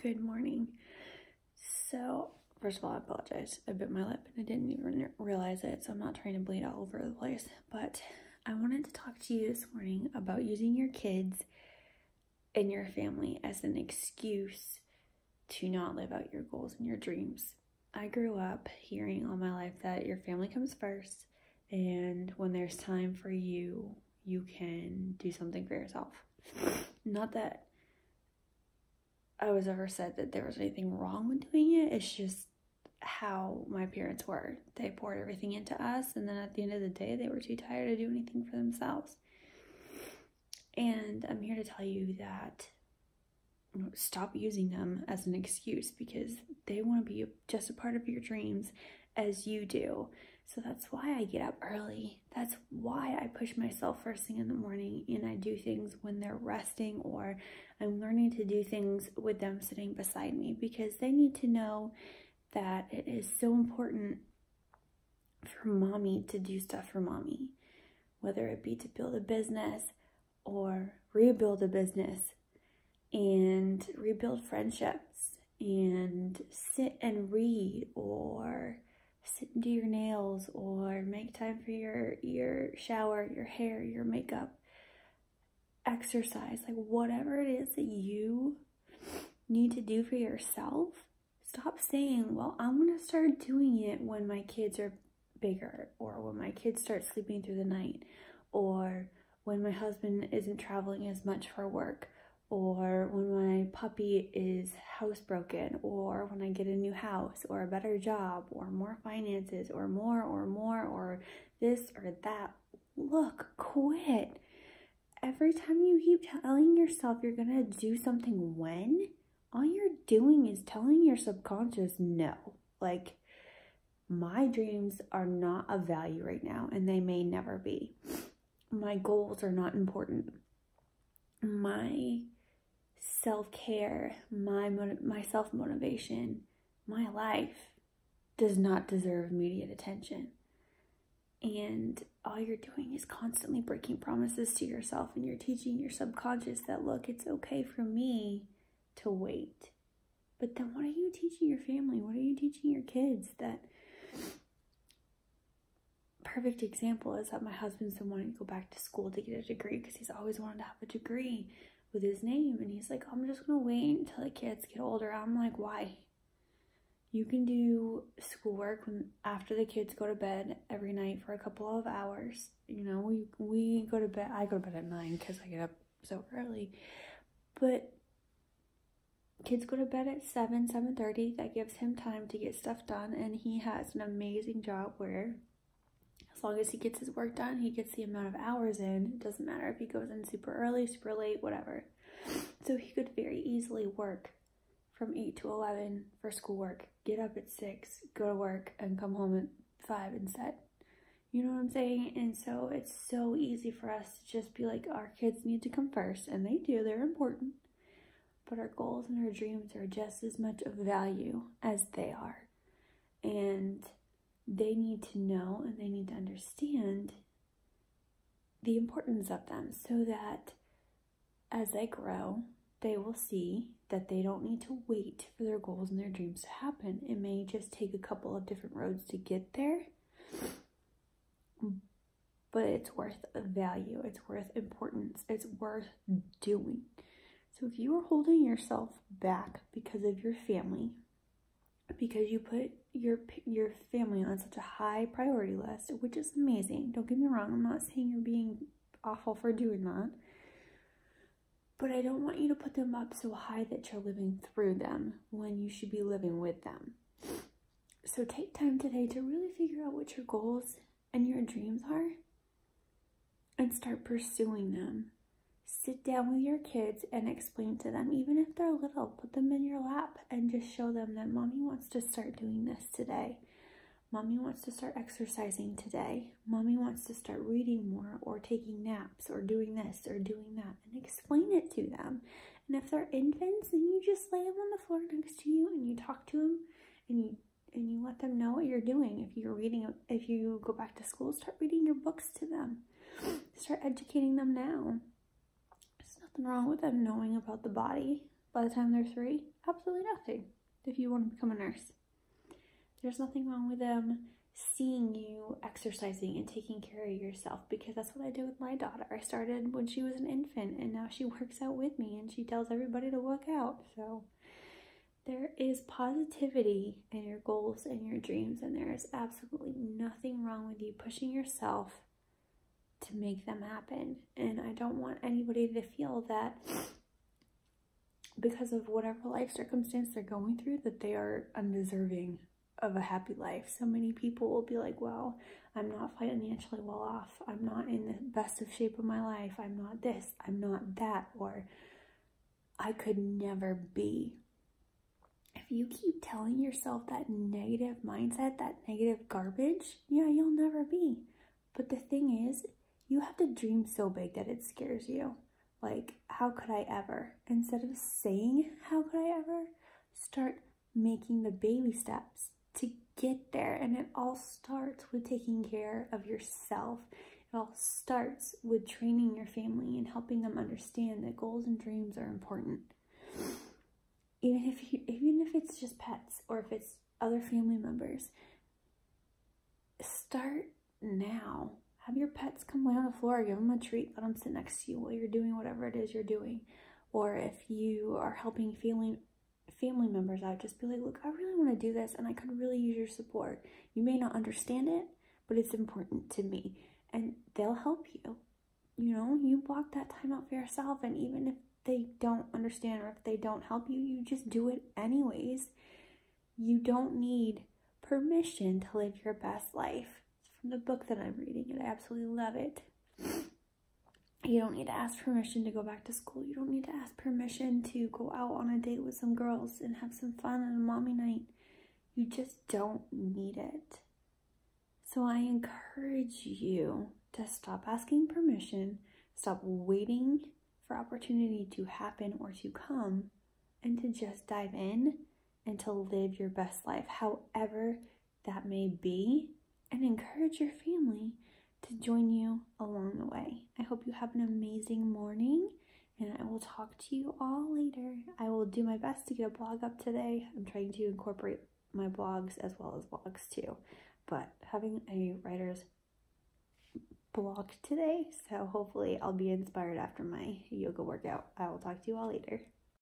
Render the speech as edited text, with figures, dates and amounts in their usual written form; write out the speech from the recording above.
Good morning. So, first of all, I apologize. I bit my lip and I didn't even realize it, so I'm not trying to bleed all over the place. But I wanted to talk to you this morning about using your kids and your family as an excuse to not live out your goals and your dreams. I grew up hearing all my life that your family comes first, and when there's time for you, you can do something for yourself. Not that I was ever said that there was anything wrong with doing it. It's just how my parents were. They poured everything into us, and then at the end of the day, they were too tired to do anything for themselves. And I'm here to tell you that stop using them as an excuse, because they want to be just a part of your dreams as you do. So that's why I get up early. That's why I push myself first thing in the morning, and I do things when they're resting, or I'm learning to do things with them sitting beside me, because they need to know that it is so important for mommy to do stuff for mommy, whether it be to build a business or rebuild a business and rebuild friendships and sit and read or sit and do your nails or make time for your shower, your hair, your makeup, exercise, like whatever it is that you need to do for yourself. Stop saying, well, I'm going to start doing it when my kids are bigger, or when my kids start sleeping through the night, or when my husband isn't traveling as much for work, or when my puppy is housebroken, or when I get a new house, or a better job, or more finances, or more, or this or that. Look, quit. Every time you keep telling yourself you're gonna do something when, all you're doing is telling your subconscious no. Like, my dreams are not of value right now, and they may never be. My goals are not important. My self-care, my self-motivation, my life does not deserve immediate attention. And all you're doing is constantly breaking promises to yourself, and you're teaching your subconscious that, look, it's okay for me to wait. But then what are you teaching your family? What are you teaching your kids? That perfect example is that my husband's been wanting to go back to school to get a degree, because he's always wanted to have a degree with his name, and he's like, I'm just gonna wait until the kids get older. I'm like, why? You can do schoolwork after the kids go to bed every night for a couple of hours. You know, we go to bed. I go to bed at 9 because I get up so early. But kids go to bed at 7:30. That gives him time to get stuff done, and he has an amazing job where, as long as he gets his work done, he gets the amount of hours in. It doesn't matter if he goes in super early, super late, whatever. So he could very easily work from 8 to 11 for schoolwork, get up at 6, go to work, and come home at 5 and set. You know what I'm saying? And so it's so easy for us to just be like, our kids need to come first, and they do, they're important. But our goals and our dreams are just as much of value as they are. And they need to know, and they need to understand the importance of them, so that as they grow, they will see that they don't need to wait for their goals and their dreams to happen. It may just take a couple of different roads to get there, but it's worth value, it's worth importance, it's worth doing. So if you are holding yourself back because of your family, because you put your family on such a high priority list, which is amazing, don't get me wrong, I'm not saying you're being awful for doing that, but I don't want you to put them up so high that you're living through them when you should be living with them. So take time today to really figure out what your goals and your dreams are, and start pursuing them. Sit down with your kids and explain to them, even if they're little, put them in your lap and just show them that mommy wants to start doing this today. Mommy wants to start exercising today. Mommy wants to start reading more, or taking naps, or doing this or doing that, and explain it to them. And if they're infants, then you just lay them on the floor next to you and you talk to them, and you let them know what you're doing. If you go back to school, start reading your books to them. Start educating them now. There's nothing wrong with them knowing about the body. by the time they're 3? Absolutely nothing. If you want to become a nurse, there's nothing wrong with them seeing you exercising and taking care of yourself, because that's what I did with my daughter. I started when she was an infant, and now she works out with me and she tells everybody to work out. So there is positivity in your goals and your dreams, and there is absolutely nothing wrong with you pushing yourself to make them happen. And I don't want anybody to feel that because of whatever life circumstance they're going through, that they are undeserving of a happy life. So many people will be like, well, I'm not financially well off, I'm not in the best of shape of my life, I'm not this, I'm not that, or I could never be. If you keep telling yourself that negative mindset, that negative garbage, yeah, you'll never be. But the thing is, you have to dream so big that it scares you. Like, how could I ever? Instead of saying, how could I ever? Start making the baby steps to get there. And it all starts with taking care of yourself. It all starts with training your family and helping them understand that goals and dreams are important. Even if it's just pets, or if it's other family members, start now. Have your pets come lay on the floor, give them a treat, let them sit next to you while you're doing whatever it is you're doing. Or if you are helping family members out, just be like, look, I really want to do this and I could really use your support. You may not understand it, but it's important to me. And they'll help you. You know, you block that time out for yourself, and even if they don't understand or if they don't help you, you just do it anyways. You don't need permission to live your best life. It's from the book that I'm reading, and I absolutely love it. You don't need to ask permission to go back to school. You don't need to ask permission to go out on a date with some girls and have some fun on a mommy night. You just don't need it. So I encourage you to stop asking permission, stop waiting for opportunity to happen or to come, and to just dive in and to live your best life, however that may be, and encourage your family to join you along the way. I hope you have an amazing morning, and I will talk to you all later. I will do my best to get a blog up today. I'm trying to incorporate my blogs as well as vlogs too, but having a writer's blog today, so hopefully I'll be inspired after my yoga workout. I will talk to you all later.